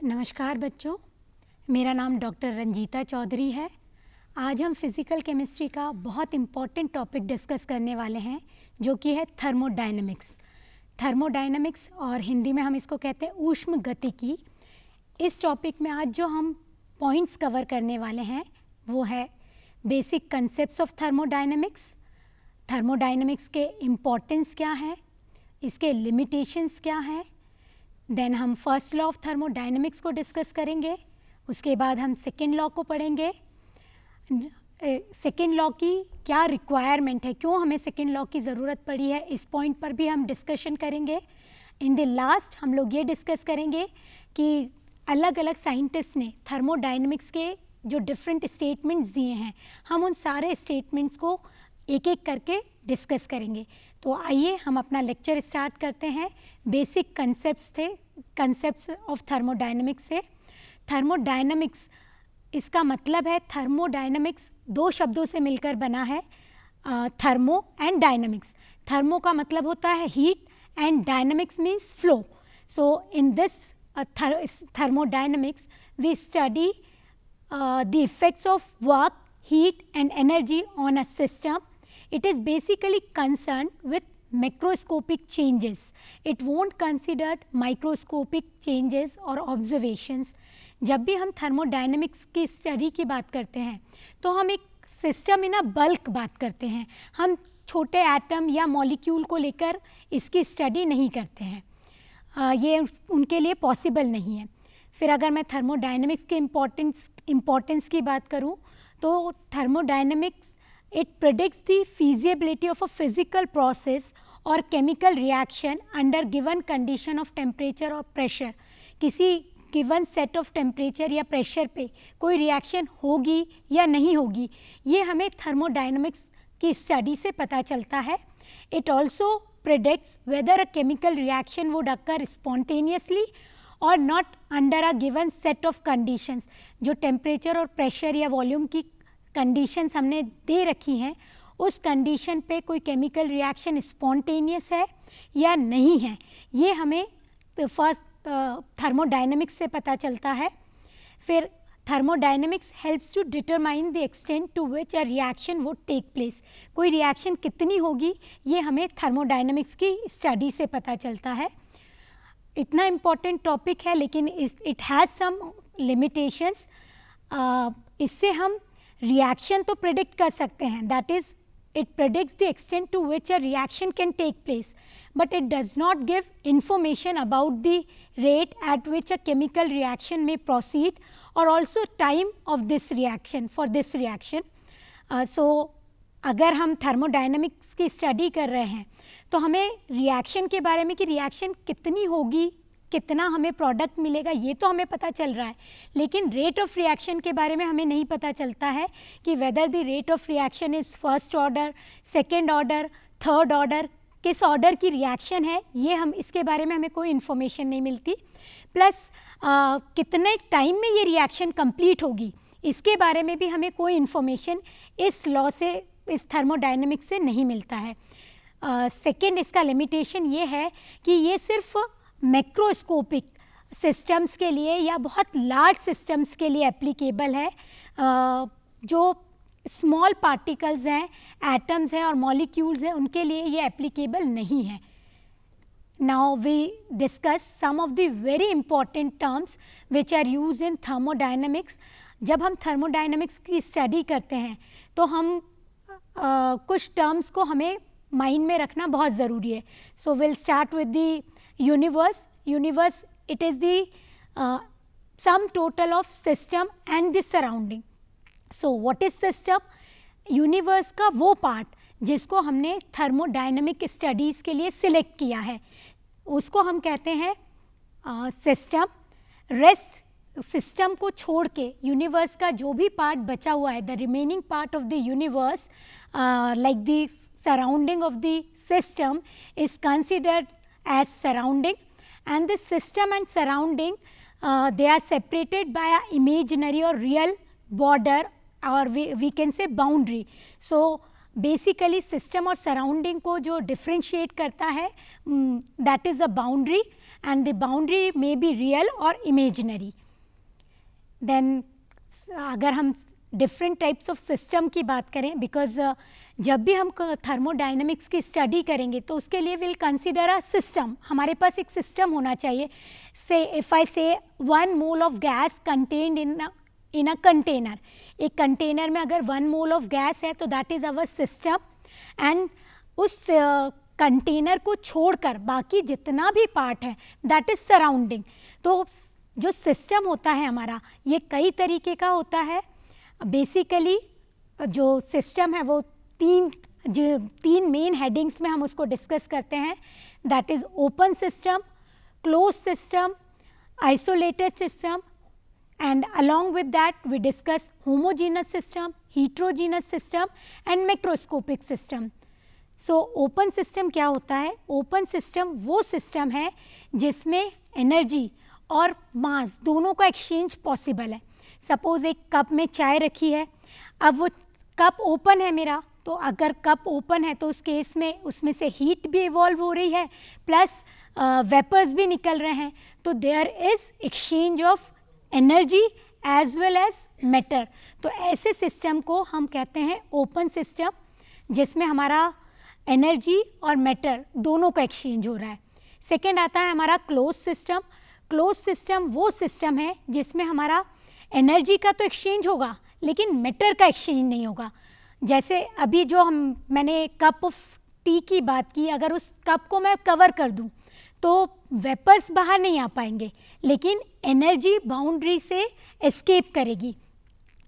नमस्कार बच्चों, मेरा नाम डॉक्टर रंजीता चौधरी है। आज हम फिज़िकल केमिस्ट्री का बहुत इम्पॉर्टेंट टॉपिक डिस्कस करने वाले हैं जो कि है थर्मोडायनेमिक्स। थर्मोडायनेमिक्स और हिंदी में हम इसको कहते हैं ऊष्म गतिकी। इस टॉपिक में आज जो हम पॉइंट्स कवर करने वाले हैं वो है basic concepts of thermodynamics, thermodynamics के इम्पॉर्टेंस क्या है, इसके लिमिटेशंस क्या हैं। देन हम फर्स्ट लॉ ऑफ थर्मोडायनेमिक्स को डिस्कस करेंगे। उसके बाद हम सेकेंड लॉ को पढ़ेंगे। सेकेंड लॉ की क्या रिक्वायरमेंट है, क्यों हमें सेकेंड लॉ की ज़रूरत पड़ी है, इस पॉइंट पर भी हम डिस्कशन करेंगे। इन द लास्ट हम लोग ये डिस्कस करेंगे कि अलग अलग साइंटिस्ट ने थर्मोडायनेमिक्स के जो डिफरेंट स्टेटमेंट्स दिए हैं, हम उन सारे स्टेटमेंट्स को एक एक करके डिस्कस करेंगे। तो आइए हम अपना लेक्चर स्टार्ट करते हैं। बेसिक कंसेप्ट्स ऑफ थर्मोडायनेमिक्स से। थर्मोडायनेमिक्स, इसका मतलब है थर्मोडायनेमिक्स दो शब्दों से मिलकर बना है, थर्मो एंड डायनेमिक्स। थर्मो का मतलब होता है heat and dynamics means flow. So in this thermodynamics we study the effects of work, heat and energy on a system. It is basically concerned with macroscopic changes. It won't consider microscopic changes or observations. जब भी हम thermodynamics की study की बात करते हैं तो हम एक सिस्टम इन अ बल्क बात करते हैं। हम छोटे एटम या मॉलिक्यूल को लेकर इसकी स्टडी नहीं करते हैं, ये उनके लिए पॉसिबल नहीं है। फिर अगर मैं थर्मोडायनेमिक्स के इम्पोर्टेंस की बात करूं तो thermodynamics it predicts the feasibility of a physical process और chemical reaction under given condition of temperature और प्रेशर। किसी गिवन सेट ऑफ टेम्परेचर या प्रेशर पे कोई रिएक्शन होगी या नहीं होगी, ये हमें थर्मोडायनेमिक्स की स्टडी से पता चलता है। It also predicts whether a chemical reaction would occur spontaneously or not under a given set of conditions. जो टेम्परेचर और प्रेशर या वॉल्यूम की कंडीशंस हमने दे रखी हैं, उस कंडीशन पे कोई केमिकल रिएक्शन स्पॉन्टेनियस है या नहीं है, ये हमें फर्स्ट थर्मोडायनेमिक्स से पता चलता है। फिर thermodynamics helps to determine the extent to which a reaction would take place. कोई रिएक्शन कितनी होगी, ये हमें थर्मोडायनेमिक्स की स्टडी से पता चलता है। इतना इम्पॉर्टेंट टॉपिक है लेकिन इट हैज़ सम लिमिटेशंस। इससे हम रिएक्शन तो प्रेडिक्ट कर सकते हैं, that is it predicts the extent to which a reaction can take place, but it does not give information about the rate at which a chemical reaction may proceed or also time of this reaction for this reaction. So अगर हम thermodynamics की study कर रहे हैं तो हमें reaction के बारे में कि रिएक्शन कितनी होगी, कितना हमें प्रोडक्ट मिलेगा, ये तो हमें पता चल रहा है, लेकिन रेट ऑफ रिएक्शन के बारे में हमें नहीं पता चलता है कि whether the rate of reaction is first order, second order, third order, किस ऑर्डर की रिएक्शन है, ये हम इसके बारे में हमें कोई इन्फॉर्मेशन नहीं मिलती। प्लस कितने टाइम में ये रिएक्शन कंप्लीट होगी, इसके बारे में भी हमें कोई इन्फॉर्मेशन इस लॉ से, इस थर्मोडायनेमिक्स से नहीं मिलता है। सेकेंड इसका लिमिटेशन ये है कि ये सिर्फ मैक्रोस्कोपिक सिस्टम्स के लिए या बहुत लार्ज सिस्टम्स के लिए एप्लीकेबल है। जो स्मॉल पार्टिकल्स हैं, एटम्स हैं और मॉलिक्यूल्स हैं, उनके लिए ये एप्लीकेबल नहीं है। Now we discuss some of the very important terms which are use in thermodynamics. जब हम थर्मोडायनेमिक्स की स्टडी करते हैं तो हम कुछ टर्म्स को हमें माइंड में रखना बहुत ज़रूरी है। So will start with the universe. It is the sum total of system and the surrounding. So what is system? Universe का वो पार्ट जिसको हमने थर्मोडायनेमिक स्टडीज़ के लिए सिलेक्ट किया है, उसको हम कहते हैं सिस्टम। रेस्ट सिस्टम को छोड़ के यूनिवर्स का जो भी पार्ट बचा हुआ है, the remaining part of the universe like the surrounding of the system is considered as surrounding, and the system and surrounding they are separated by a imaginary or real border or we can say boundary. So basically system और surrounding को जो differentiate करता है that is a boundary, and the boundary may be real or imaginary. Then अगर हम different types of system की बात करें, बिकॉज जब भी हम थर्मोडाइनमिक्स की स्टडी करेंगे तो उसके लिए विल कंसिडर अ सिस्टम. हमारे पास एक सिस्टम होना चाहिए. से if I say 1 mole of gas contained in a container, एक कंटेनर में अगर 1 मोल ऑफ गैस है तो that is our system. And उस कंटेनर को छोड़कर बाकी जितना भी पार्ट है दैट इज़ सराउंडिंग. तो जो सिस्टम होता है हमारा, ये कई तरीके का होता है. बेसिकली जो सिस्टम है वो तीन मेन हेडिंग्स में हम उसको डिस्कस करते हैं. That is open system, close system, isolated system, and along with that we discuss homogeneous system, heterogeneous system and macroscopic system. So open system क्या होता है? open system वो सिस्टम है जिसमें एनर्जी और मास दोनों का एक्सचेंज पॉसिबल है. सपोज एक कप में चाय रखी है, अब वो कप ओपन है मेरा, तो अगर कप ओपन है तो उस केस में उसमें से हीट भी इवॉल्व हो रही है प्लस वेपर्स भी निकल रहे हैं. तो there is exchange of energy as well as matter. तो ऐसे सिस्टम को हम कहते हैं ओपन सिस्टम, जिसमें हमारा एनर्जी और मैटर दोनों का एक्सचेंज हो रहा है. सेकेंड आता है हमारा क्लोज सिस्टम. क्लोज सिस्टम वो सिस्टम है जिसमें हमारा एनर्जी का तो एक्सचेंज होगा लेकिन मैटर का एक्सचेंज नहीं होगा. जैसे अभी जो मैंने कप ऑफ टी की बात की, अगर उस कप को मैं कवर कर दूं तो वेपर्स बाहर नहीं आ पाएंगे लेकिन एनर्जी बाउंड्री से एस्केप करेगी.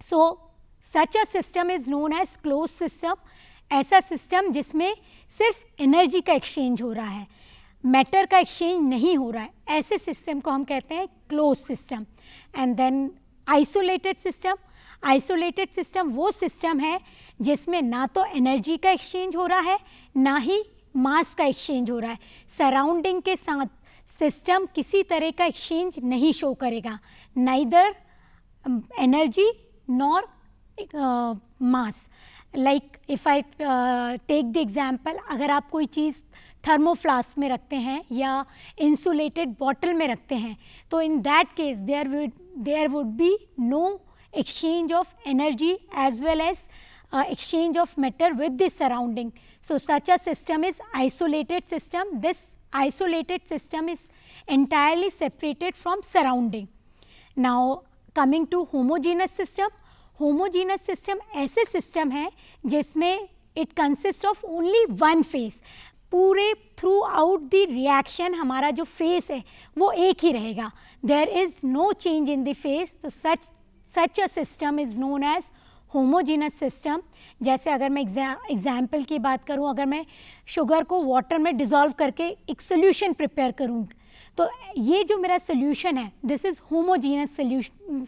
So such a system is known as close system. ऐसा सिस्टम जिसमें सिर्फ एनर्जी का एक्सचेंज हो रहा है, मैटर का एक्सचेंज नहीं हो रहा है, ऐसे सिस्टम को हम कहते हैं close system. And then isolated system. Isolated system वो सिस्टम है जिसमें ना तो एनर्जी का एक्सचेंज हो रहा है ना ही मास का एक्सचेंज हो रहा है. सराउंडिंग के साथ सिस्टम किसी तरह का एक्सचेंज नहीं शो करेगा, neither energy nor mass. Like if I take the example, अगर आप कोई चीज़ थर्मोफ्लास्क में रखते हैं या इंसुलेटेड बॉटल में रखते हैं तो in that case there would be no exchange of energy as well as exchange of matter with the surrounding. So such a system is isolated system. This isolated system is entirely separated from surrounding. Now coming to homogeneous system. homogeneous system ऐसे system है जिसमें it consists of only one phase. पूरे throughout the reaction हमारा जो phase है वो एक ही रहेगा. There is no change in the phase. तो such a system is known as homogeneous system. जैसे अगर मैं एग्जाम्पल की बात करूँ, अगर मैं शुगर को वाटर में डिज़ोल्व करके एक सोल्यूशन प्रिपेयर करूँ तो ये जो मेरा सोल्यूशन है दिस इज़ होमोजीनियस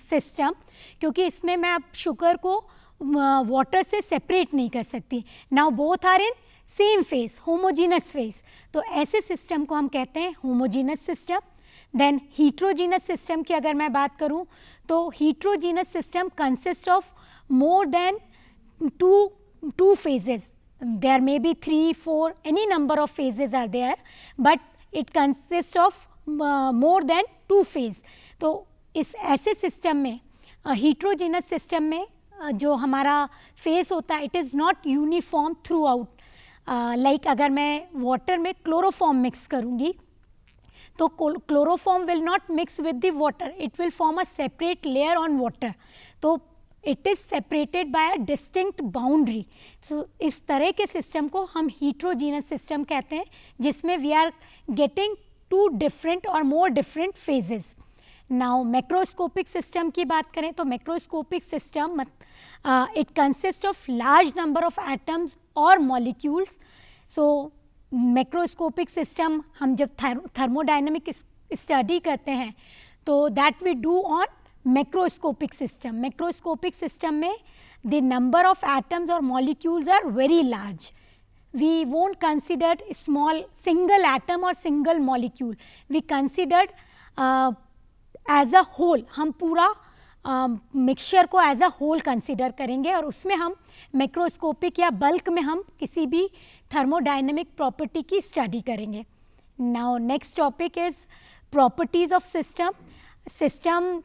सिस्टम, क्योंकि इसमें मैं अब शुगर को वाटर से सेपरेट नहीं कर सकती. Now both are in same phase, homogeneous phase. तो ऐसे सिस्टम को हम कहते हैं homogeneous system. Then heterogeneous system की अगर मैं बात करूं तो heterogeneous system consist of more than two phases. There may be 3, 4 any number of phases are there, but it consist of more than 2 phase. तो इस ऐसे सिस्टम में हीट्रोजीनस सिस्टम में जो हमारा फेस होता है it is not uniform throughout. Like अगर मैं वाटर में क्लोरोफॉर्म मिक्स करूँगी तो chloroform will not mix with the water, it will form a separate layer on water. तो it is separated by a distinct boundary. So इस तरह के system को हम हीट्रोजीनस सिस्टम कहते हैं जिसमें वी आर गेटिंग 2 डिफरेंट और more different phases. Now macroscopic system की बात करें तो macroscopic system it consist of large number of atoms और मॉलिक्यूल्स. सो मैक्रोस्कोपिक सिस्टम हम जब थर्मोडाइनमिक स्टडी करते हैं तो that we do on macroscopic system. Macroscopic system में द नंबर ऑफ एटम्स और molecules are very large. We won't consider small single atom और single molecule, we considered as a whole. हम पूरा mixture को as a whole consider करेंगे और उसमें हम मैक्रोस्कोपिक या बल्क में हम किसी भी थर्मोडाइनमिक प्रॉपर्टी की स्टडी करेंगे. Now next topic is properties of system,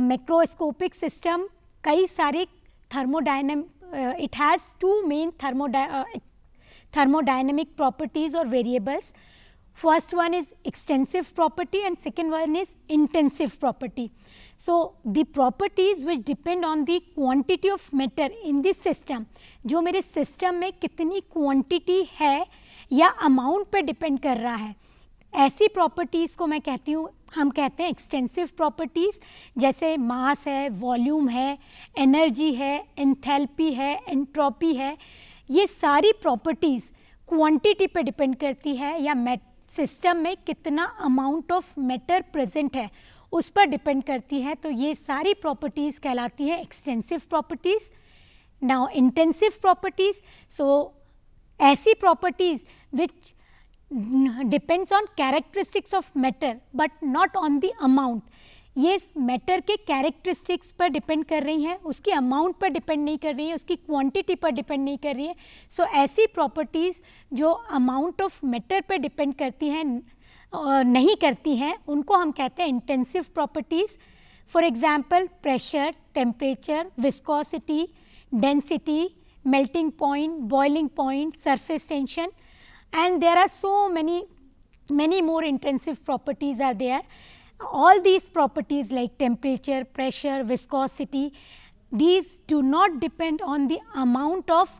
macroscopic system, कई सारे thermodynamic, it has two main thermodynamic properties or variables. First one is extensive property and second one is intensive property. So the properties which depend on the quantity of matter in the system, जो मेरे system में कितनी quantity है या amount पे depend कर रहा है, ऐसी प्रॉपर्टीज़ को मैं कहती हूँ, हम कहते हैं एक्सटेंसिव प्रॉपर्टीज़, जैसे मास है, वॉल्यूम है, एनर्जी है, एंथैल्पी है, एंट्रोपी है. ये सारी प्रॉपर्टीज़ क्वांटिटी पे डिपेंड करती है या सिस्टम में कितना अमाउंट ऑफ मैटर प्रेजेंट है उस पर डिपेंड करती है. तो ये सारी प्रॉपर्टीज़ कहलाती हैं extensive properties. Now intensive properties, so ऐसी properties which depends on characteristics of matter but not on the amount. ये मैटर के कैरेक्टरिस्टिक्स पर डिपेंड कर रही हैं, उसकी अमाउंट पर डिपेंड नहीं कर रही है, उसकी क्वांटिटी पर डिपेंड नहीं कर रही है. सो ऐसी प्रॉपर्टीज़ जो अमाउंट ऑफ मैटर पर डिपेंड करती हैं नहीं करती हैं, उनको हम कहते हैं intensive properties. For example pressure, temperature, viscosity, density, melting point, boiling point, surface tension, and there are so many more intensive properties are there. All these properties like temperature, pressure, viscosity, these do not depend on the amount of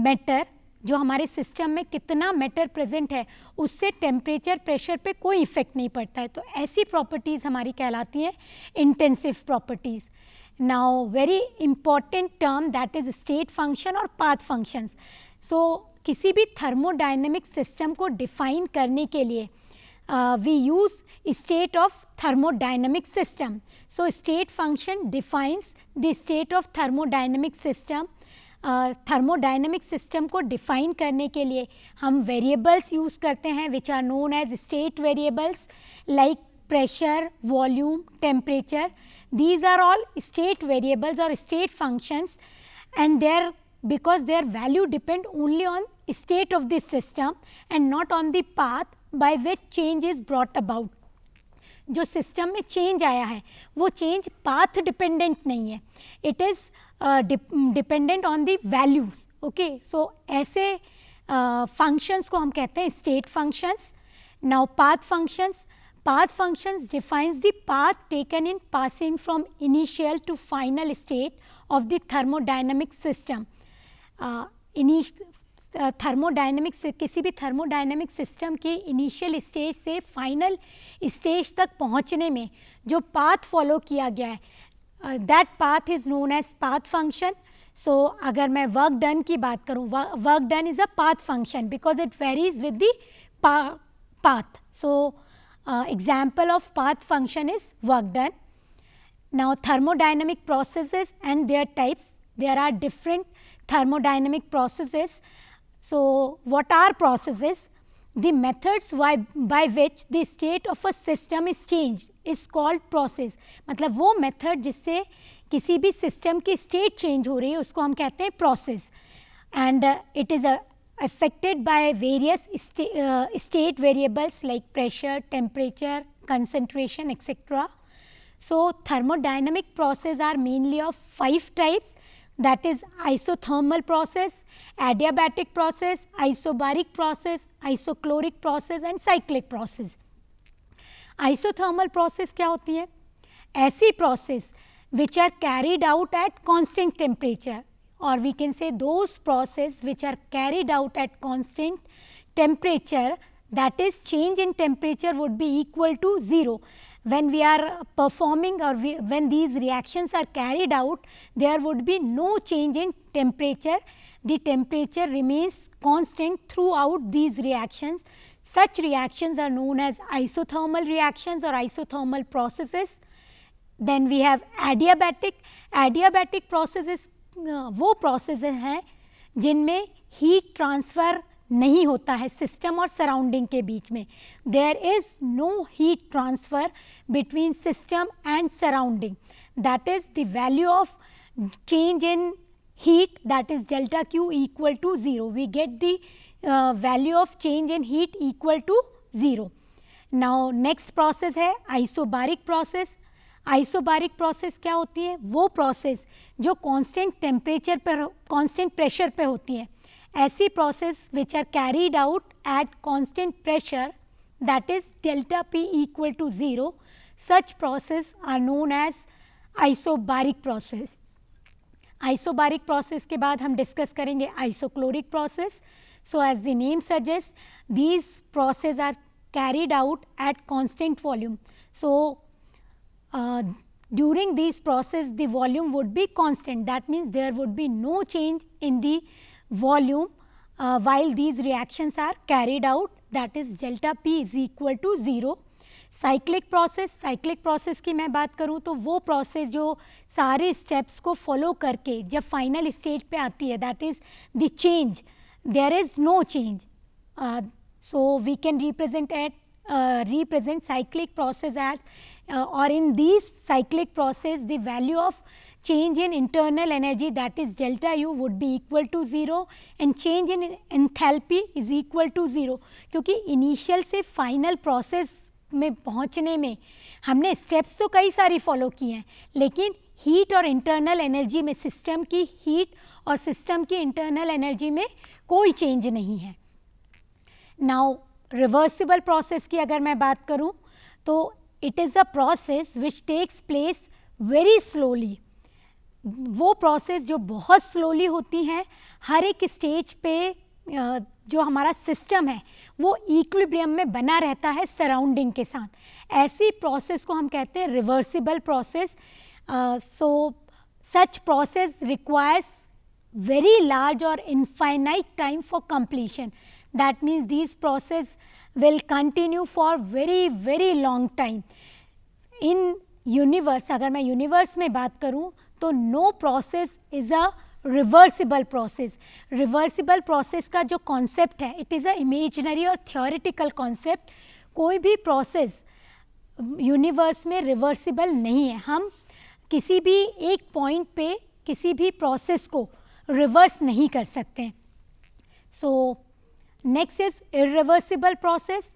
matter. जो हमारे system में कितना matter present है उससे temperature, pressure पे कोई effect नहीं पड़ता है. तो ऐसी प्रॉपर्टीज़ हमारी कहलाती हैं intensive properties. Now very important term that is state function और पाथ फंक्शंस. सो किसी भी थर्मोडायनेमिक सिस्टम को डिफाइन करने के लिए we use state of thermodynamic system. So state function defines the state of thermodynamic system. Thermodynamic system को define करने के लिए हम वेरिएबल्स यूज़ करते हैं which are known as state variables like pressure, volume, temperature. These are all state variables और state functions and their because their value depend only on state of the system and not on the path by which change is brought about. जो system में change आया है वो change path dependent नहीं है, it is dependent on the values. Okay, so ऐसे functions को हम कहते हैं state functions. Now path functions defines the path taken in passing from initial to final state of the thermodynamic system. किसी भी thermodynamic system के initial stage से final stage तक पहुंचने में जो पाथ फॉलो किया गया है, that path is known as path function. So अगर मैं वर्क डन की बात करूं, work done is a path function because it varies with the path. So example of path function is work done. Now thermodynamic processes and their types. There are different thermodynamic processes. So what are processes? The methods by which the state of a system is changed is called process. मतलब वो method जिससे किसी भी system की state change हो रही है उसको हम कहते हैं process. And it is affected by various state variables like pressure, temperature, concentration, etc. So thermodynamic processes are mainly of 5 types, that is isothermal process, adiabatic process, isobaric process, isochloric process and cyclic process. Isothermal process क्या होती है? ऐसी process which are carried out at constant temperature, or we can say those processes which are carried out at constant temperature, that is change in temperature would be equal to 0. When we are performing or when these reactions are carried out, there would be no change in temperature. The temperature remains constant throughout these reactions. Such reactions are known as isothermal reactions or isothermal processes. Then we have adiabatic. Adiabatic processes वो processes हैं जिनमें heat transfer नहीं होता है system और surrounding के बीच में. There is no heat transfer between system and surrounding. That is the value of change in heat, that is delta Q equal to 0. We get the value of change in heat equal to 0. Now next process है isobaric process. Isobaric process क्या होती है? वो process जो constant temperature पर, constant pressure पे होती है। ऐसी process which are carried out at constant pressure that is delta P equal to 0, such process are known as isobaric process. Isobaric process के बाद हम डिस्कस करेंगे isochoric process. So as the name suggest, these process are carried out at constant volume. So during these process the volume would be constant, that means there would be no change in the volume while these reactions are carried out, that is delta P is equal to 0. Cyclic process, cyclic process की मैं बात करूँ तो वो process जो सारे steps को follow करके जब फाइनल स्टेज पे आती है, that is the change, there is no change. So we can represent cyclic process as or in these cyclic process the value of change in internal energy, that is delta U, would be equal to 0 and change in enthalpy is equal to 0. क्योंकि initial से final process में पहुंचने में हमने steps तो कई सारी follow किए हैं, लेकिन हीट और इंटरनल एनर्जी में, सिस्टम की हीट और सिस्टम की इंटरनल एनर्जी में कोई चेंज नहीं है. नाउ रिवर्सिबल प्रोसेस की अगर मैं बात करूं तो it is a process which takes place very slowly. वो प्रोसेस जो बहुत स्लोली होती हैं, हर एक स्टेज पे जो हमारा सिस्टम है वो इक्विलिब्रियम में बना रहता है सराउंडिंग के साथ. ऐसी प्रोसेस को हम कहते हैं reversible process. So such process requires very large or infinite time for completion. That means these process will continue for very long time. In universe, अगर मैं universe में बात करूं तो no process is a reversible process. reversible process का जो concept है, it is a imaginary और theoretical concept. कोई भी process universe में reversible नहीं है. हम किसी भी एक point पे किसी भी process को रिवर्स नहीं कर सकते. So next is irreversible process.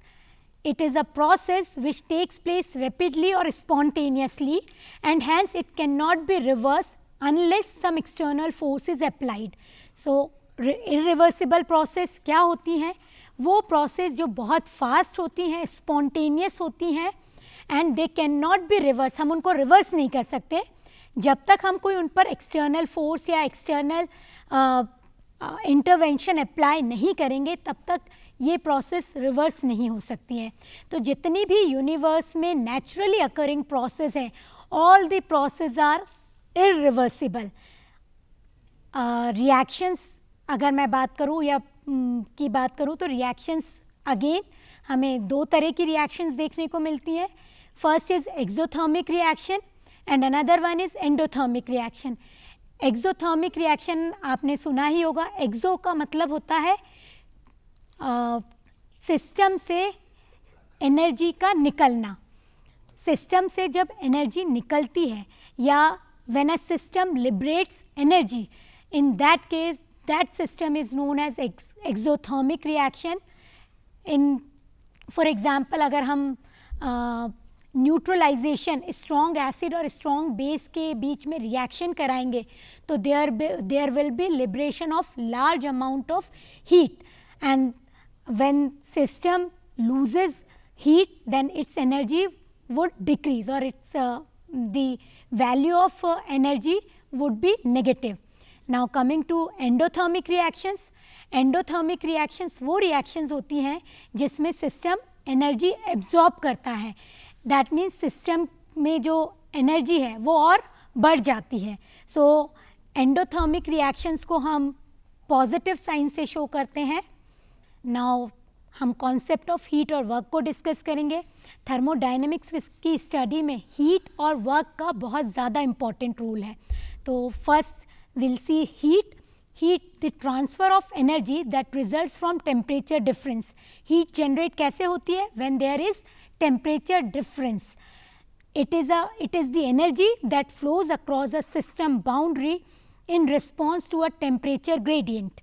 It is a process which takes place rapidly और spontaneously and hence it can not be reverse unless some external force is applied. So irreversible process क्या होती हैं? वो process जो बहुत fast होती हैं, spontaneous होती हैं and they can not be reverse. हम उनको रिवर्स नहीं कर सकते जब तक हम कोई उन पर एक्सटर्नल फोर्स या एक्सटर्नल इंटरवेंशन अप्लाई नहीं करेंगे, तब तक ये प्रोसेस रिवर्स नहीं हो सकती हैं. तो जितनी भी यूनिवर्स में नेचुरली अकरिंग प्रोसेस हैं, all the process are irreversible. Reactions अगर मैं बात करूँ या की बात करूँ तो रिएक्शंस अगेन हमें दो तरह की रिएक्शंस देखने को मिलती हैं. First is exothermic reaction and another one is endothermic reaction. Exothermic reaction आपने सुना ही होगा. एक्सो का मतलब होता है सिस्टम से एनर्जी का निकलना. सिस्टम से जब एनर्जी निकलती है या when a system liberates energy, in that case that system is known as exothermic reaction. In for example अगर हम न्यूट्रलाइजेशन, स्ट्रॉन्ग एसिड और स्ट्रॉन्ग बेस के बीच में रिएक्शन कराएंगे तो there will be liberation of large amount of heat and when system loses heat then its energy would decrease और its the value of energy would be negative. Now coming to endothermic reactions. Endothermic reactions वो reactions होती हैं जिसमें system energy absorb करता है. That means system में जो energy है वो और बढ़ जाती है. सो एंडोथर्मिक रिएक्शंस को हम पॉजिटिव साइन से शो करते हैं. नाउ हम कॉन्सेप्ट ऑफ हीट और वर्क को डिस्कस करेंगे. थर्मोडायनेमिक्स की स्टडी में हीट और वर्क का बहुत ज़्यादा इम्पॉर्टेंट रोल है. तो first will see heat. Heat the transfer of energy that results from temperature difference. Heat generate कैसे होती है? When there is temperature difference. It is the energy that flows across a system boundary in response to a temperature gradient.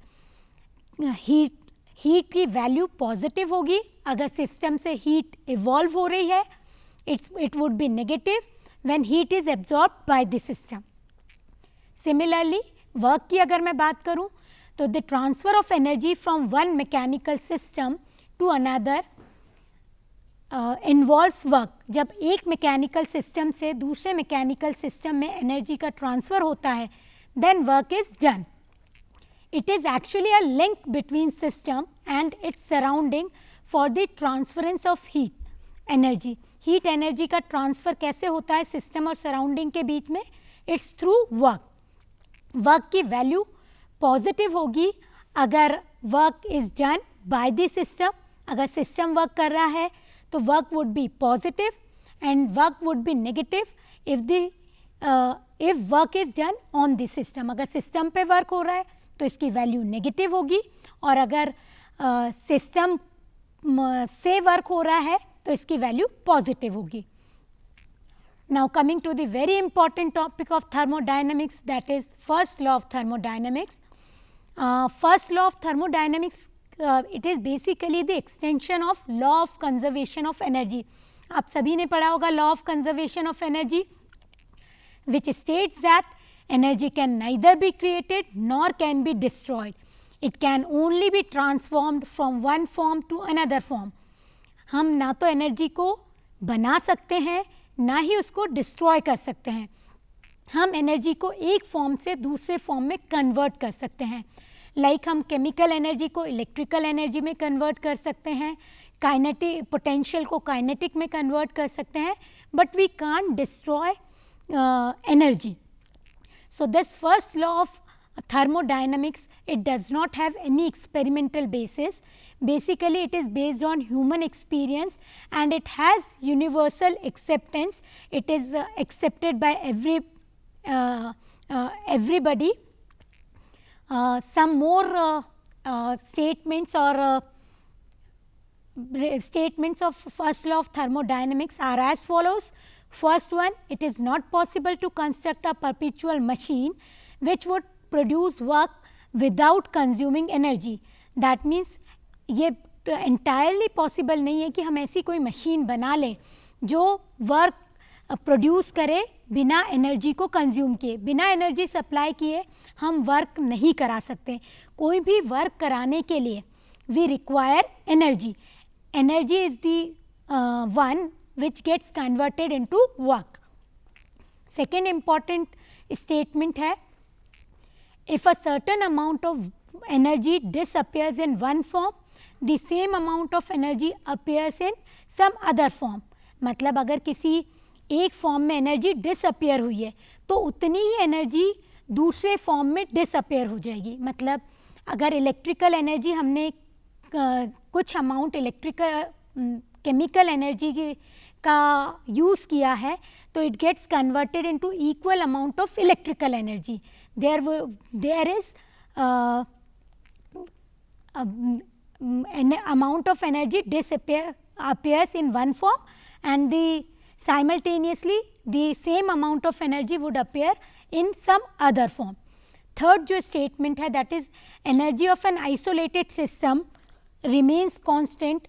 Heat की value positive होगी, अगर system से heat evolve हो रही है it would be negative when heat is absorbed by the system. Similarly work की अगर मैं बात करूं तो the transfer of energy from one mechanical system to another involves work. जब एक मैकेनिकल सिस्टम से दूसरे मैकेनिकल सिस्टम में एनर्जी का ट्रांसफ़र होता है then work is done. It is actually a link between system and its surrounding for the transference of heat energy. Heat energy का transfer कैसे होता है सिस्टम और सराउंडिंग के बीच में? It's through work. वर्क की वैल्यू पॉजिटिव होगी अगर work is done by the system. अगर सिस्टम वर्क कर रहा है तो work would be positive and work would be negative if work is done on the system. अगर सिस्टम पे वर्क हो रहा है तो इसकी वैल्यू नेगेटिव होगी, और अगर सिस्टम से वर्क हो रहा है तो इसकी वैल्यू पॉजिटिव होगी। Now coming to the very important topic of thermodynamics, that is first law of thermodynamics. First law of thermodynamics, it is basically the extension of law of conservation of energy. आप सभी ने पढ़ा होगा law of conservation of energy, which states that energy can neither be created nor can be destroyed. It can only be transformed from one form to another form. हम ना तो energy को बना सकते हैं ना ही उसको डिस्ट्रॉय कर सकते हैं। हम एनर्जी को एक फॉर्म से दूसरे फॉर्म में कन्वर्ट कर सकते हैं। लाइक हम केमिकल एनर्जी को इलेक्ट्रिकल एनर्जी में कन्वर्ट कर सकते हैं, काइनेटिक पोटेंशियल को काइनेटिक में कन्वर्ट कर सकते हैं, but we can't destroy energy. So this first law of thermodynamics, it does not have any experimental basis. Basically it is based on human experience and it has universal acceptance. It is accepted by everybody. Some more statements or statements of first law of thermodynamics are as follows. First one, it is not possible to construct a perpetual machine which would produce work without consuming energy. That means ये entirely possible नहीं है कि हम ऐसी कोई machine बना लें जो वर्क प्रोड्यूस करे बिना एनर्जी को कंज्यूम किए। बिना एनर्जी सप्लाई किए हम वर्क नहीं करा सकते। कोई भी वर्क कराने के लिए we require energy. Energy is the one which gets converted into work. Second important statement है, if a certain amount of energy disappears in one form, the same amount of energy appears in some other form. मतलब अगर किसी एक form में energy disappear हुई है तो उतनी ही एनर्जी दूसरे फॉर्म में डिसअपियर हो जाएगी। मतलब अगर इलेक्ट्रिकल एनर्जी हमने कुछ अमाउंट इलेक्ट्रिकल केमिकल एनर्जी का यूज़ किया है तो it gets converted into equal amount of electrical energy. There is amount of energy appears in one form and simultaneously the same amount of energy would appear in some other form. Third जो statement है, that is energy of an isolated system remains constant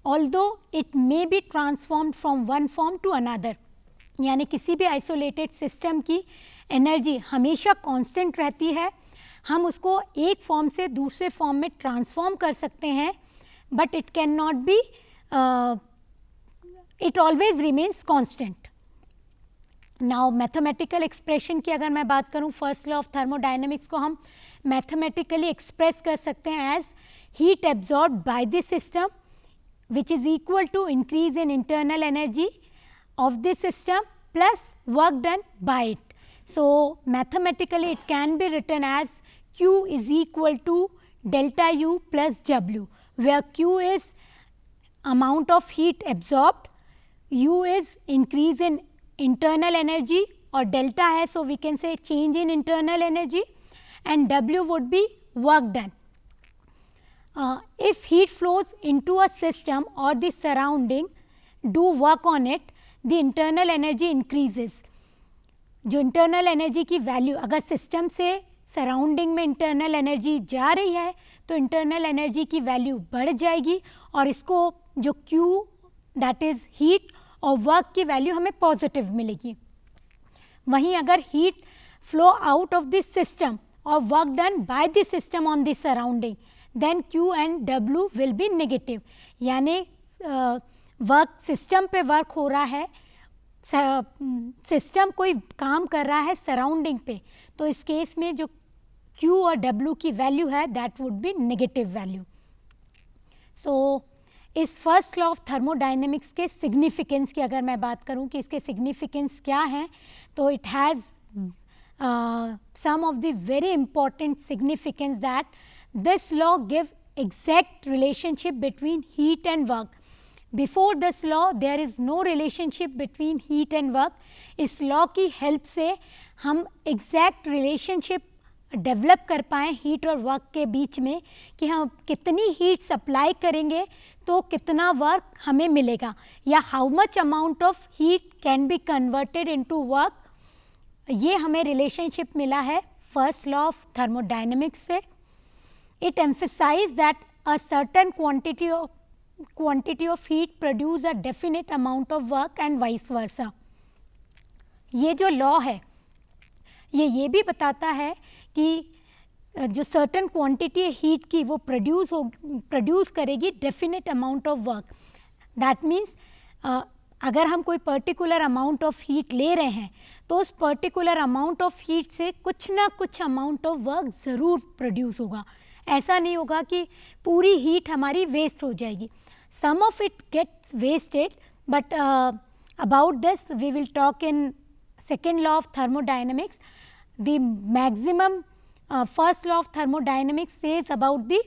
although it may be transformed from one form to another. यानी किसी भी isolated system की energy हमेशा constant रहती है। हम उसको एक फॉर्म से दूसरे फॉर्म में ट्रांसफॉर्म कर सकते हैं, but it can not B, it always remains constant. Now mathematical expression की अगर मैं बात करूं, फर्स्ट लॉ ऑफ थर्मोडायनेमिक्स को हम मैथमेटिकली एक्सप्रेस कर सकते हैं as heat absorbed by the system which is equal to increase in internal energy of the system plus work done by it. So mathematically it can be written as Q is equal to delta U plus W, where Q is amount of heat absorbed, U is increase in internal energy or delta है, so we can say change in internal energy, and W would be work done. If heat flows into a system or the surrounding do work on it, the internal energy increases. जो internal energy की value अगर system से surrounding में internal energy जा रही है तो internal energy की वैल्यू बढ़ जाएगी और इसको जो Q दैट इज़ हीट और वर्क की वैल्यू हमें पॉजिटिव मिलेगी। वहीं अगर heat flow out of this system और work done by this system on this surrounding then Q and W will be negative. यानी वर्क सिस्टम पे वर्क हो रहा है, सिस्टम कोई काम कर रहा है सराउंडिंग पे, तो इस केस में जो Q और W की वैल्यू है that would be negative value. So इस फर्स्ट लॉ ऑफ थर्मोडायनेमिक्स के सिग्निफिकेंस की अगर मैं बात करूं कि इसके सिग्निफिकेंस क्या हैं, तो it has some of the very important significance that this law give exact relationship between heat and work. Before this law there is no relationship between heat and work. इस law की help से हम exact relationship develop कर पाएँ heat और work के बीच में कि हम कितनी हीट सप्लाई करेंगे तो कितना वर्क हमें मिलेगा, या how much amount of heat can be converted into work. ये हमें रिलेशनशिप मिला है फर्स्ट लॉ ऑफ थर्मोडायनेमिक्स से। It emphasize that a certain quantity of heat produce a definite amount of work and vice versa. ये जो law है ये भी बताता है कि जो सर्टेन क्वांटिटी है हीट की वो प्रोड्यूस करेगी definite amount of work. That means अगर हम कोई पर्टिकुलर अमाउंट ऑफ हीट ले रहे हैं तो उस पर्टिकुलर अमाउंट ऑफ हीट से कुछ ना कुछ अमाउंट ऑफ वर्क ज़रूर प्रोड्यूस होगा। ऐसा नहीं होगा कि पूरी हीट हमारी वेस्ट हो जाएगी। Some of it gets wasted, but about this we will talk in second law of thermodynamics. The maximum first law of thermodynamics says about the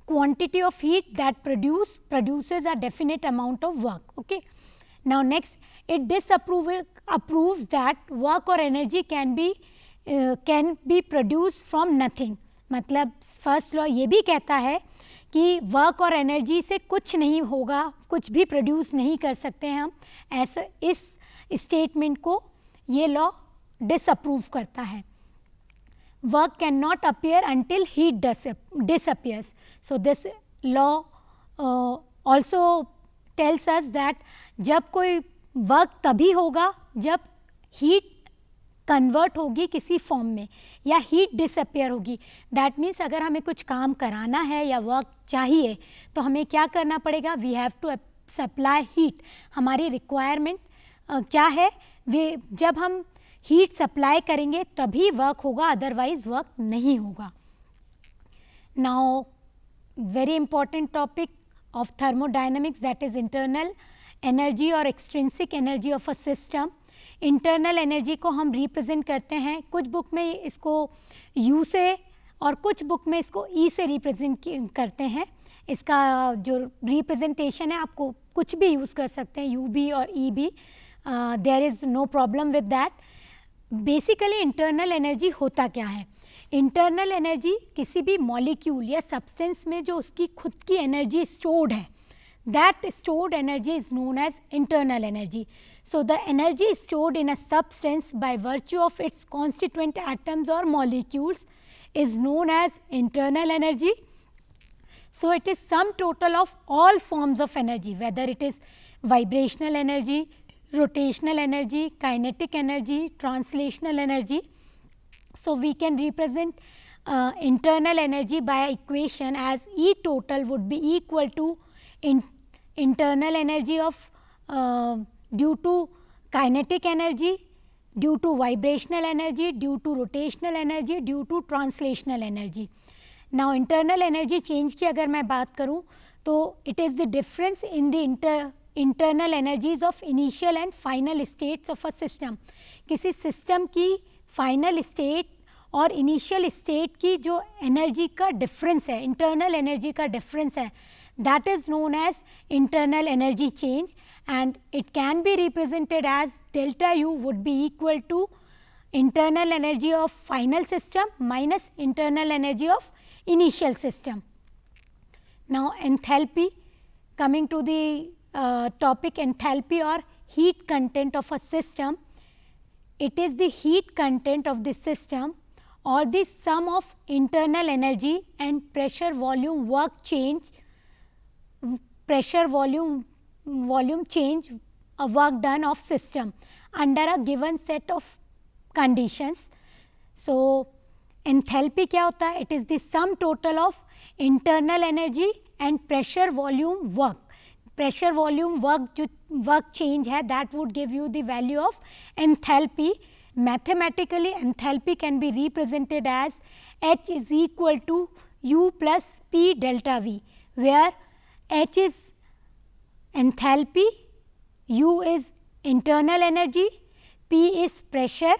quantity of heat that produces a definite amount of work. Okay. Now next, it approves that work or energy can be produced from nothing. मतलब first law ये भी कहता है कि work और energy से कुछ नहीं होगा, कुछ भी प्रोड्यूस नहीं कर सकते हैं हम। ऐसा इस स्टेटमेंट को ये लॉ डिसअप्रूव करता है। Work can not appear until heat disappears. So this law also tells us that जब कोई वर्क तभी होगा जब हीट कन्वर्ट होगी किसी फॉर्म में या हीट डिसअपियर होगी। दैट मीन्स अगर हमें कुछ काम कराना है या वर्क चाहिए तो हमें क्या करना पड़ेगा, we have to supply heat. हमारी रिक्वायरमेंट क्या है, वे जब हम हीट सप्लाई करेंगे तभी वर्क होगा, अदरवाइज वर्क नहीं होगा। Now very important topic of thermodynamics that is internal energy और extrinsic energy of a system. Internal energy को हम रिप्रेजेंट करते हैं, कुछ बुक में इसको यू से और कुछ बुक में इसको ई से रिप्रेजेंट करते हैं। इसका जो रिप्रेजेंटेशन है आपको कुछ भी यूज़ कर सकते हैं, यू भी और ई भी, there is no problem with that. Basically internal energy होता क्या है? इंटरनल एनर्जी किसी भी मॉलिक्यूल या सब्सटेंस में जो उसकी खुद की एनर्जी स्टोर्ड है, that stored energy is known as internal energy. So the energy stored in a substance by virtue of its constituent atoms or molecules is known as internal energy. So it is sum total of all forms of energy, whether it is vibrational energy, rotational energy, kinetic energy, translational energy. So we can represent internal energy by equation as E total would be equal to internal energy of due to kinetic energy, due to vibrational energy, due to rotational energy, due to translational energy. Now internal energy change की अगर मैं बात करूँ तो it is the difference in the internal energies of initial and final states of a system. किसी system की final state और initial state की जो एनर्जी का डिफरेंस है, इंटरनल एनर्जी का डिफरेंस है, that is known as internal energy change, and it can be represented as delta U would be equal to internal energy of final system minus internal energy of initial system. Now enthalpy, coming to the topic enthalpy or heat content of a system, it is the heat content of the system or the sum of internal energy and pressure volume work change, work done of system under a given set of conditions. So enthalpy क्या होता है? It is the sum total of internal energy and pressure volume work. Pressure volume work जो work change है, that would give you the value of enthalpy. Mathematically enthalpy can be represented as H is equal to U plus P delta V, where H is enthalpy, U is internal energy, P is pressure,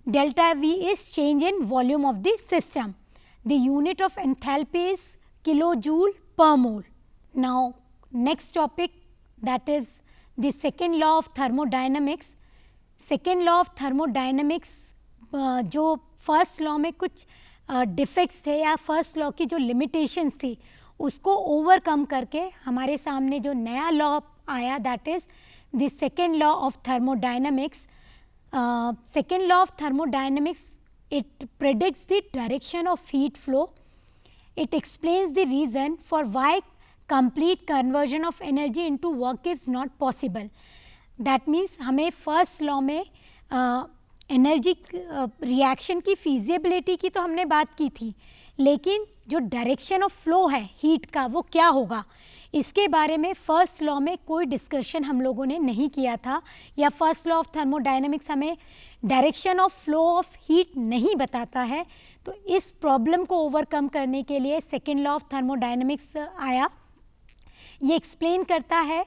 delta V is change in volume of the system. The unit of enthalpy is kilojoule per mole. Now next topic, that is the second law of thermodynamics. Second law of thermodynamics, जो first law में कुछ defects थे या first law की जो limitations थी उसको overcome करके हमारे सामने जो नया लॉ आया, that is the second law of thermodynamics. Second law of thermodynamics, it predicts the direction of heat flow. It explains the reason for why complete conversion of energy into work is not possible. That means हमें first law में energy reaction की feasibility की तो हमने बात की थी, लेकिन जो डायरेक्शन ऑफ फ्लो है हीट का वो क्या होगा, इसके बारे में फर्स्ट लॉ में कोई डिस्कशन हम लोगों ने नहीं किया था, या फर्स्ट लॉ ऑफ थर्मोडायनेमिक्स हमें direction of flow of heat नहीं बताता है. तो इस प्रॉब्लम को ओवरकम करने के लिए सेकेंड लॉ ऑफ थर्मोडायनेमिक्स आया. ये एक्सप्लेन करता है,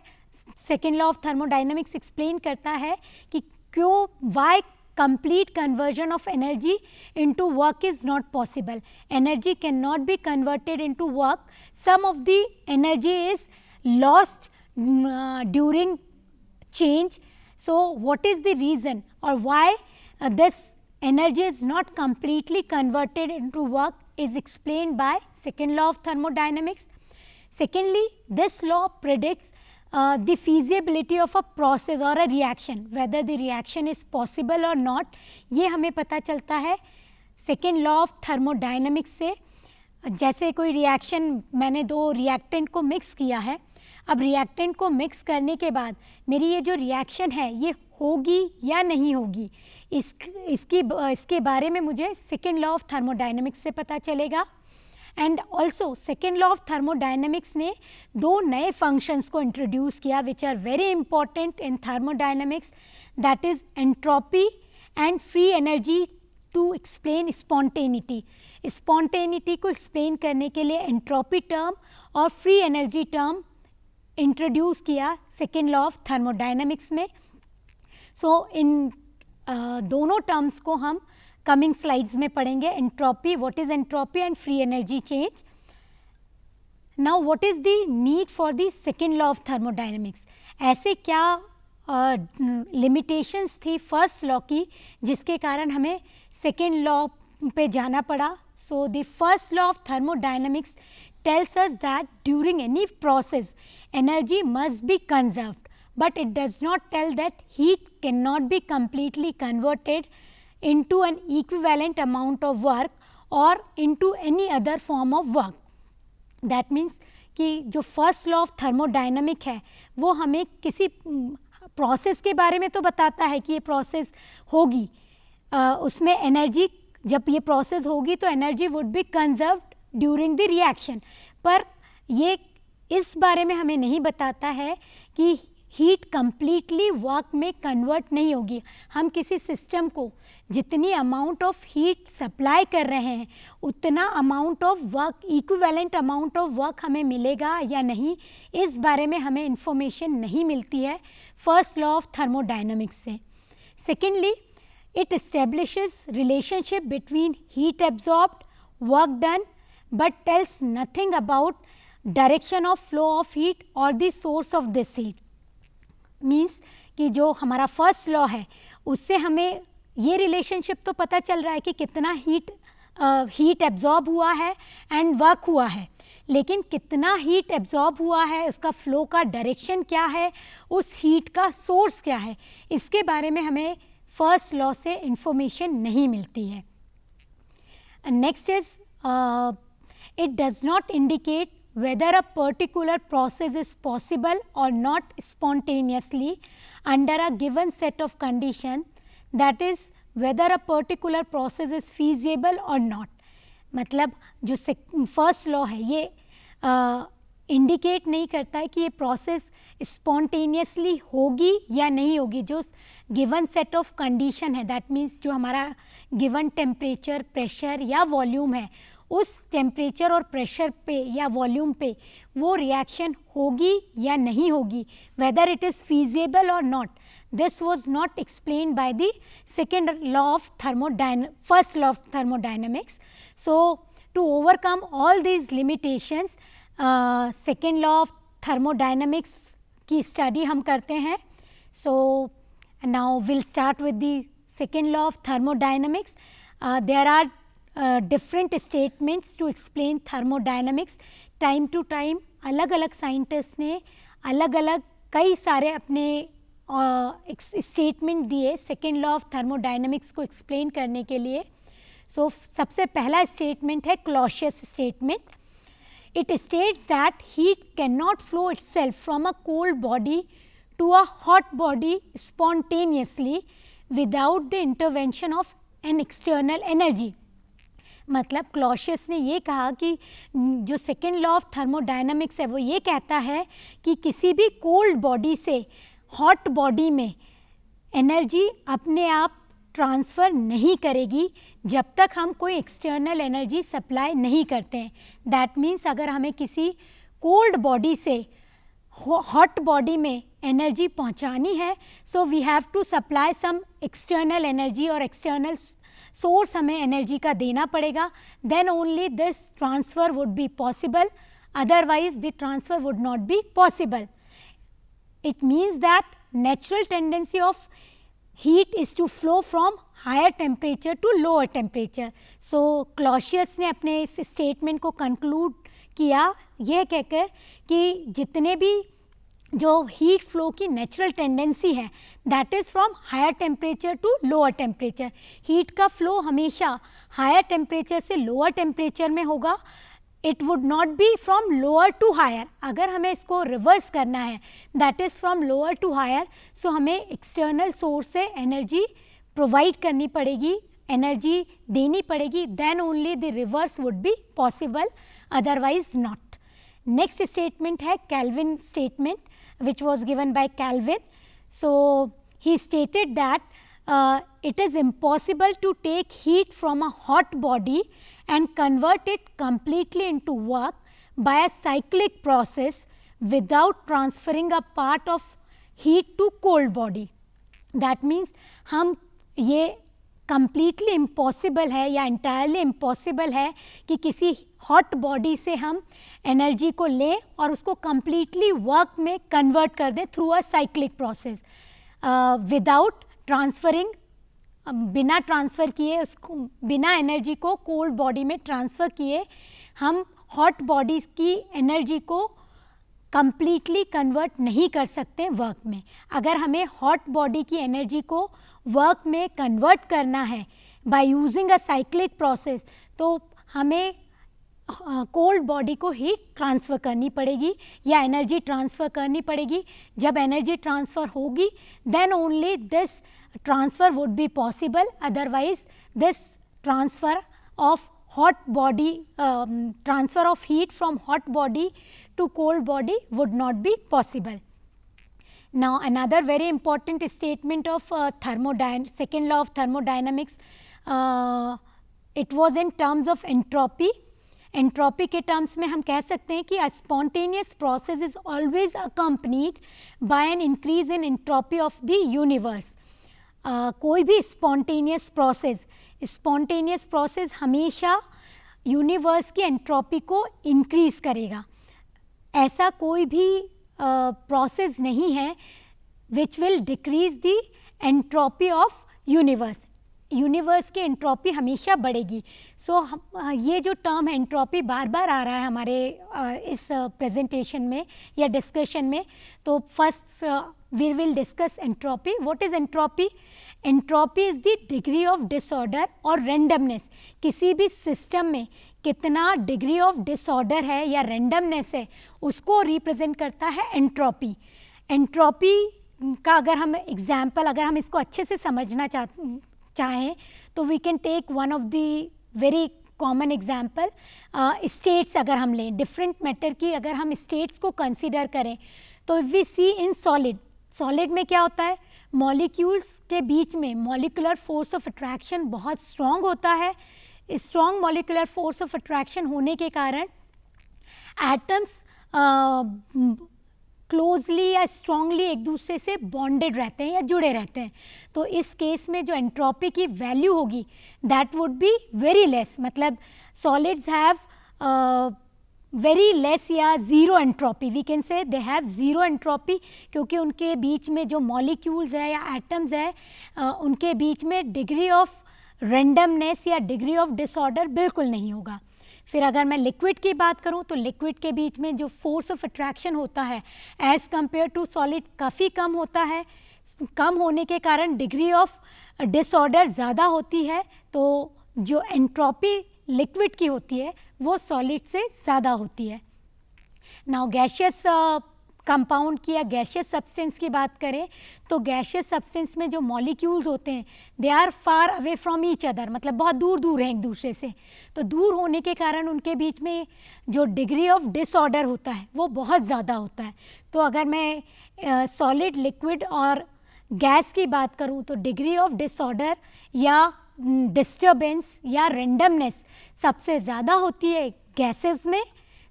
second law of thermodynamics explain करता है कि क्यों Y complete conversion of energy into work is not possible. Energy cannot be converted into work. Some of the energy is lost during change. So what is the reason or why this energy is not completely converted into work is explained by second law of thermodynamics. Secondly, this law predicts the feasibility of a process or a reaction, whether the reaction is possible or not. ये हमें पता चलता है second law of thermodynamics से. जैसे कोई reaction, मैंने दो रिएक्टेंट को मिक्स किया है, अब रिएक्टेंट को मिक्स करने के बाद मेरी ये जो रिएक्शन है ये होगी या नहीं होगी, इसके बारे में मुझे सेकेंड लॉ ऑफ थर्मोडायनेमिक्स से पता चलेगा. And also second law of thermodynamics ने दो नए फंक्शंस को इंट्रोड्यूस किया which are very important in thermodynamics, that is entropy and free energy to explain spontaneity. Spontaneity को एक्सप्लेन करने के लिए एंट्रोपी टर्म और फ्री एनर्जी टर्म इंट्रोड्यूस किया सेकेंड लॉ ऑफ थर्मोडायनेमिक्स में. सो इन दोनों टर्म्स को हम कमिंग स्लाइड्स में पढ़ेंगे. Entropy, what is entropy and free energy change. Now what is the need for the second law of thermodynamics. ऐसे क्या limitations थी फर्स्ट लॉ की जिसके कारण हमें सेकेंड लॉ पे जाना पड़ा. So the first law of thermodynamics tells us that during any process energy must be conserved, but it does not tell that heat cannot be completely converted into an equivalent amount of work or into any other form of work. That means कि जो first law of thermodynamic है वो हमें किसी process के बारे में तो बताता है कि ये प्रोसेस होगी, उसमें एनर्जी, जब ये प्रोसेस होगी तो energy would B conserved during the reaction, पर ये इस बारे में हमें नहीं बताता है कि हीट कंप्लीटली वर्क में कन्वर्ट नहीं होगी. हम किसी सिस्टम को जितनी अमाउंट ऑफ हीट सप्लाई कर रहे हैं उतना amount of work, equivalent amount of work हमें मिलेगा या नहीं, इस बारे में हमें इंफॉर्मेशन नहीं मिलती है फर्स्ट लॉ ऑफ थर्मोडायनामिक्स से. Secondly, it establishes relationship between heat absorbed, work done, but tells nothing about direction of flow of heat or the source of this heat. Means कि जो हमारा फर्स्ट लॉ है उससे हमें ये relationship तो पता चल रहा है कि कितना हीट एब्जॉर्ब हुआ है एंड वर्क हुआ है, लेकिन कितना हीट एब्जॉर्ब हुआ है, उसका फ्लो का डायरेक्शन क्या है, उस हीट का सोर्स क्या है, इसके बारे में हमें फर्स्ट लॉ से इंफॉर्मेशन नहीं मिलती है. Next is it does not indicate whether a particular process is possible or not spontaneously under a given set of conditions, that is whether a particular process is feasible or not. मतलब जो first law है ये indicate नहीं करता है कि ये process spontaneously होगी या नहीं होगी. जो गिवन सेट ऑफ कंडीशन है, दैट मीन्स जो हमारा गिवन टेम्परेचर, प्रेशर या वॉल्यूम है, उस टेम्परेचर और प्रेशर पे या वॉल्यूम पे वो रिएक्शन होगी या नहीं होगी, वेदर इट इज़ फीजिबल और not. This was not explained by the second law of first law of thermodynamics. So, to overcome all these limitations, second law of thermodynamics की study हम करते हैं. So, now we'll start with the second law of thermodynamics. There are different statements to explain thermodynamics. Time to time अलग अलग scientists ने अलग अलग कई सारे अपने स्टेटमेंट दिए सेकेंड लॉ ऑफ थर्मोडायनेमिक्स को एक्सप्लेन करने के लिए. सो सबसे पहला स्टेटमेंट है Clausius statement. It states that heat can not flow itself from a cold body to a hot body spontaneously without the intervention of an external energy. मतलब Clausius ने ये कहा कि जो सेकेंड लॉ ऑफ थर्मोडायनेमिक्स है वो ये कहता है कि किसी भी कोल्ड बॉडी से हॉट बॉडी में एनर्जी अपने आप ट्रांसफ़र नहीं करेगी जब तक हम कोई एक्सटर्नल एनर्जी सप्लाई नहीं करते हैं. दैट मीन्स अगर हमें किसी कोल्ड बॉडी से हॉट बॉडी में एनर्जी पहुंचानी है, so we have to supply some external energy और एक्सटर्नल सोर्स हमें एनर्जी का देना पड़ेगा. Then only this transfer would be possible, otherwise the transfer would not be possible. It means that natural tendency of heat is to flow from higher temperature to lower temperature. So, Clausius ने अपने इस statement को conclude किया यह कहकर कि जितने भी जो heat flow की natural tendency है, that is from higher temperature to lower temperature. heat का flow हमेशा higher temperature से lower temperature में होगा. It would not be from lower to higher. अगर हमें इसको रिवर्स करना है, that is from lower to higher, so हमें एक्सटर्नल सोर्स से एनर्जी प्रोवाइड करनी पड़ेगी, एनर्जी देनी पड़ेगी. Then only the reverse would be possible, otherwise not. Next statement है Kelvin statement, which was given by Kelvin. So he stated that it is impossible to take heat from a hot body and convert it completely into work by a cyclic process without transferring a part of heat to cold body. That means हम ये completely impossible है या entirely impossible है कि किसी hot body से हम energy को लें और उसको completely work में convert कर दें through a cyclic process without transferring, बिना ट्रांसफ़र किए उसको, बिना एनर्जी को कोल्ड बॉडी में ट्रांसफ़र किए हम हॉट बॉडीज़ की एनर्जी को कंप्लीटली कन्वर्ट नहीं कर सकते वर्क में. अगर हमें हॉट बॉडी की एनर्जी को वर्क में कन्वर्ट करना है by using a cyclic process, तो हमें कोल्ड बॉडी को हीट ट्रांसफ़र करनी पड़ेगी या एनर्जी ट्रांसफ़र करनी पड़ेगी. जब एनर्जी ट्रांसफ़र होगी, then only this transfer would be possible, otherwise this transfer of hot body transfer of heat from hot body to cold body would not be possible. Now, another very important statement of second law of thermodynamics, it was in terms of entropy. Entropy के terms में हम कह सकते हैं कि अ spontaneous process is always accompanied by an increase in entropy of the universe. कोई भी spontaneous process हमेशा यूनिवर्स की एंट्रोपी को इंक्रीज़ करेगा. ऐसा कोई भी प्रोसेस नहीं है which will decrease the entropy of universe. Universe की एंट्रोपी हमेशा बढ़ेगी. सो ये जो टर्म है एंट्रोपी बार बार आ रहा है हमारे इस प्रेजेंटेशन में या डिस्कशन में. तो first we will discuss entropy. What is entropy? Entropy is the degree of disorder और रैंडमनेस. किसी भी सिस्टम में कितना डिग्री ऑफ डिसऑर्डर है या रैंडमनेस है उसको रिप्रेजेंट करता है एंट्रोपी. एंट्रोपी का अगर हम एग्जाम्पल, अगर हम इसको अच्छे से समझना चाहें तो we can take one of the very common example. States अगर हम लें, डिफरेंट मैटर की अगर हम स्टेट्स को कंसिडर करें तो we see in solid. Solid में क्या होता है? मॉलिक्यूल्स के बीच में मॉलिकुलर फोर्स ऑफ अट्रैक्शन बहुत स्ट्रॉन्ग होता है. Strong molecular force of attraction होने के कारण एटम्स क्लोजली या स्ट्रांगली एक दूसरे से बॉन्डेड रहते हैं या जुड़े रहते हैं. तो इस केस में जो एंट्रोपी की वैल्यू होगी that would be very less. मतलब सॉलिड्स हैव वेरी लेस या zero entropy. We can say they have zero entropy क्योंकि उनके बीच में जो मॉलिक्यूल्स है या एटम्स है उनके बीच में डिग्री ऑफ रैंडमनेस या डिग्री ऑफ डिसऑर्डर बिल्कुल नहीं होगा. फिर अगर मैं लिक्विड की बात करूं तो लिक्विड के बीच में जो फोर्स ऑफ अट्रैक्शन होता है एज़ कंपेयर टू सॉलिड काफ़ी कम होता है. कम होने के कारण डिग्री ऑफ डिसऑर्डर ज़्यादा होती है. तो जो एंट्रोपी लिक्विड की होती है वो सॉलिड से ज़्यादा होती है. नाउ गैशियस कंपाउंड की या गैशियस सब्सटेंस की बात करें तो गैशियस सब्सटेंस में जो मॉलिक्यूल्स होते हैं they are far away from each other. मतलब बहुत दूर दूर हैं एक दूसरे से. तो दूर होने के कारण उनके बीच में जो डिग्री ऑफ डिसऑर्डर होता है वो बहुत ज़्यादा होता है. तो अगर मैं सॉलिड, लिक्विड और गैस की बात करूं तो डिग्री ऑफ डिसऑर्डर या डिस्टर्बेंस या रेंडमनेस सबसे ज़्यादा होती है गैसेस में,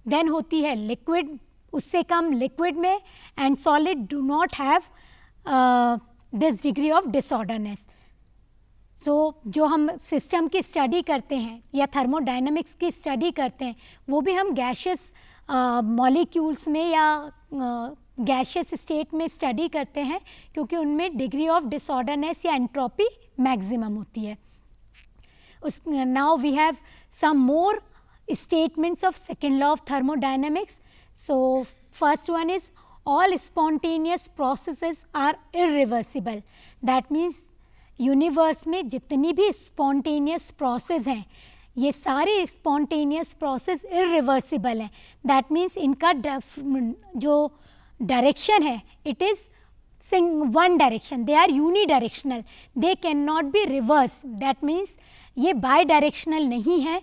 देन होती है लिक्विड, उससे कम लिक्विड में, and solid do not have this degree of disorderness. So जो हम सिस्टम की स्टडी करते हैं या थर्मोडायनामिक्स की स्टडी करते हैं वो भी हम गैशियस मॉलिक्यूल्स में या गैशियस स्टेट में स्टडी करते हैं क्योंकि उनमें डिग्री ऑफ डिसऑर्डरनेस या एंट्रोपी मैक्सिमम होती है. Now we have some more statements of second law of thermodynamics. So first one is all spontaneous processes are irreversible. That means universe में जितनी भी spontaneous process हैं ये सारे spontaneous process irreversible हैं. That means इनका जो direction है it is one direction. They are unidirectional. They cannot be reversed. That means ये bidirectional नहीं है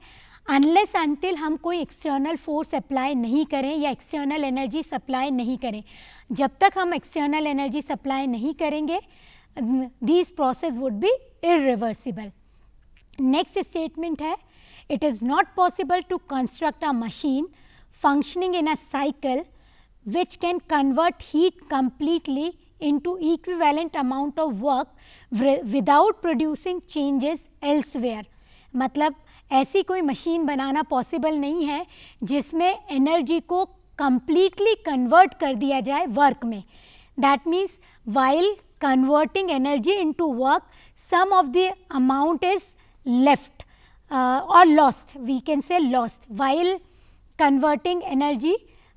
अनलेस अनटिल हम कोई एक्सटर्नल फोर्स अप्लाई नहीं करें या एक्सटर्नल एनर्जी सप्लाई नहीं करें. जब तक हम एक्सटर्नल एनर्जी सप्लाई नहीं करेंगे these process would be irreversible. Next statement है it is not possible to construct a machine functioning in a cycle which can convert heat completely into equivalent amount of work without producing changes elsewhere. मतलब ऐसी कोई machine बनाना possible नहीं है जिसमें energy को completely convert कर दिया जाए वर्क में. That means while converting energy into work some of the amount is left और lost. We can say lost while converting energy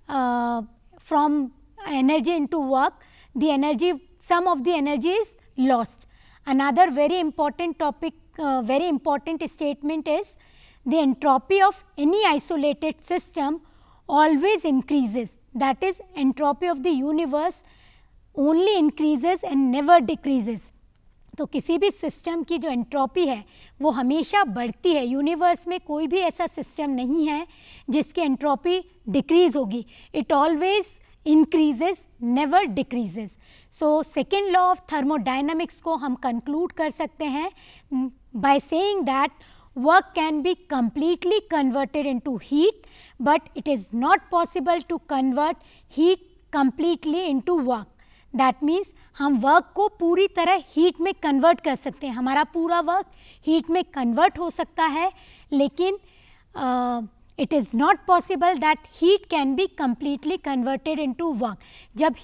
from energy into work the energy, some of the energy is lost. Another very important topic, very important statement is the entropy of any isolated system always increases. That is, entropy of the universe only increases and never decreases. तो किसी भी system की जो entropy है वो हमेशा बढ़ती है. यूनिवर्स में कोई भी ऐसा सिस्टम नहीं है जिसकी एंट्रोपी डिक्रीज होगी. It always increases, never decreases. So second law of thermodynamics को हम कंक्लूड कर सकते हैं by saying that work can be completely converted into heat, but it is not possible to convert heat completely into work. That means हम work को पूरी तरह heat में कन्वर्ट कर सकते हैं. हमारा पूरा वर्क हीट में कन्वर्ट हो सकता है, लेकिन it is not possible that heat can be completely converted into work. जब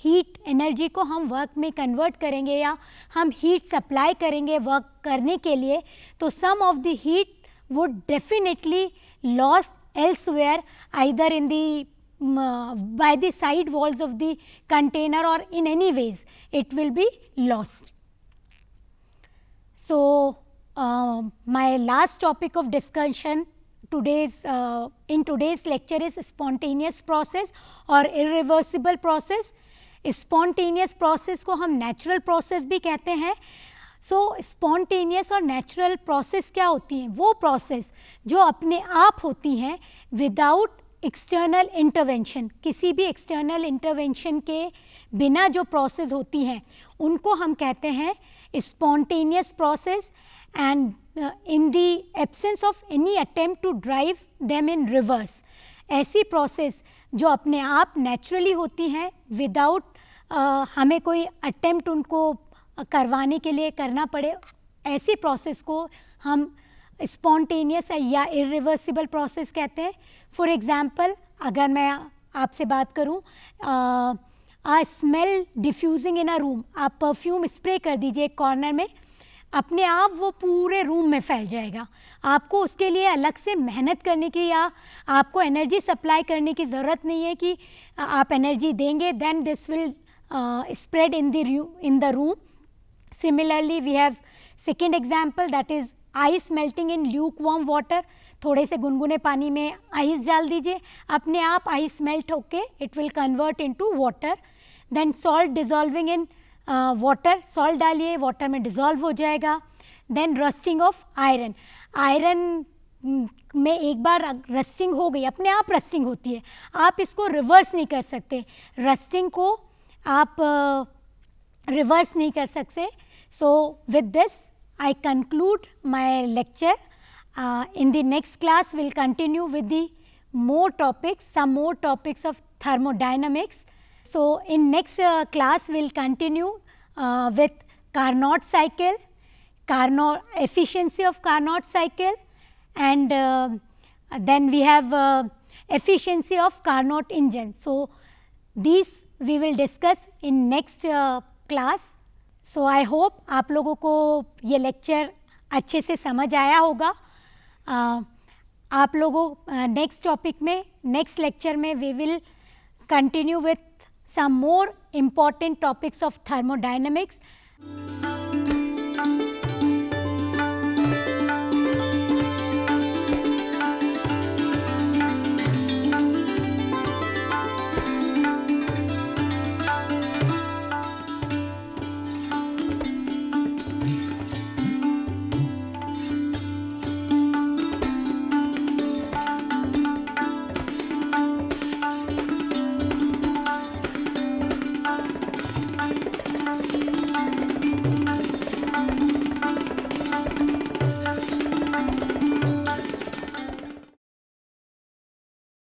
हीट एनर्जी को हम वर्क में कन्वर्ट करेंगे या हम हीट सप्लाई करेंगे वर्क करने के लिए, तो some of the heat would definitely lost elsewhere, either in the by the side walls of the container or in any ways it will be lost. So my last topic of discussion in today's lecture is spontaneous process or irreversible process. Spontaneous process को हम natural process भी कहते हैं. So spontaneous और natural process क्या होती हैं? वो process जो अपने आप होती हैं without एक्सटर्नल इंटरवेंशन, किसी भी एक्सटर्नल इंटरवेंशन के बिना जो प्रोसेस होती हैं उनको हम कहते हैं spontaneous process, and in the absence of any attempt to drive them in reverse. ऐसी प्रोसेस जो अपने आप नेचुरली होती हैं विदाउट हमें कोई अटेम्प्ट उनको करवाने के लिए करना पड़े, ऐसी प्रोसेस को हम स्पॉन्टेनियस या इरिवर्सिबल प्रोसेस कहते हैं. फॉर एग्ज़ाम्पल, अगर मैं आपसे बात करूं, smell diffusing in a room, आप परफ्यूम स्प्रे कर दीजिए एक कॉर्नर में, अपने आप वो पूरे रूम में फैल जाएगा. आपको उसके लिए अलग से मेहनत करने की या आपको एनर्जी सप्लाई करने की ज़रूरत नहीं है कि आप एनर्जी देंगे then this will spread in the room. Similarly we have second example, that is ice melting in lukewarm water. थोड़े से गुनगुने पानी में आइस डाल दीजिए, अपने आप आइस मेल्ट होके it will convert into water. Then salt dissolving in water, salt डालिए, वाटर में डिजॉल्व हो जाएगा. Then rusting of iron, iron में एक बार रस्टिंग हो गई, अपने आप रस्टिंग होती है, आप इसको रिवर्स नहीं कर सकते, रस्टिंग को आप रिवर्स नहीं कर सकते. So with this I conclude my lecture. In the next class, we'll continue with the some more topics of thermodynamics. So in next class, we'll continue with Carnot cycle, efficiency of Carnot cycle, and then we have efficiency of Carnot engine. So these we will discuss in next class. So I hope आप लोगों को ये lecture अच्छे से समझ आया होगा. आप लोगों नेक्स्ट टॉपिक में, नेक्स्ट लेक्चर में we will continue with some more important topics of thermodynamics.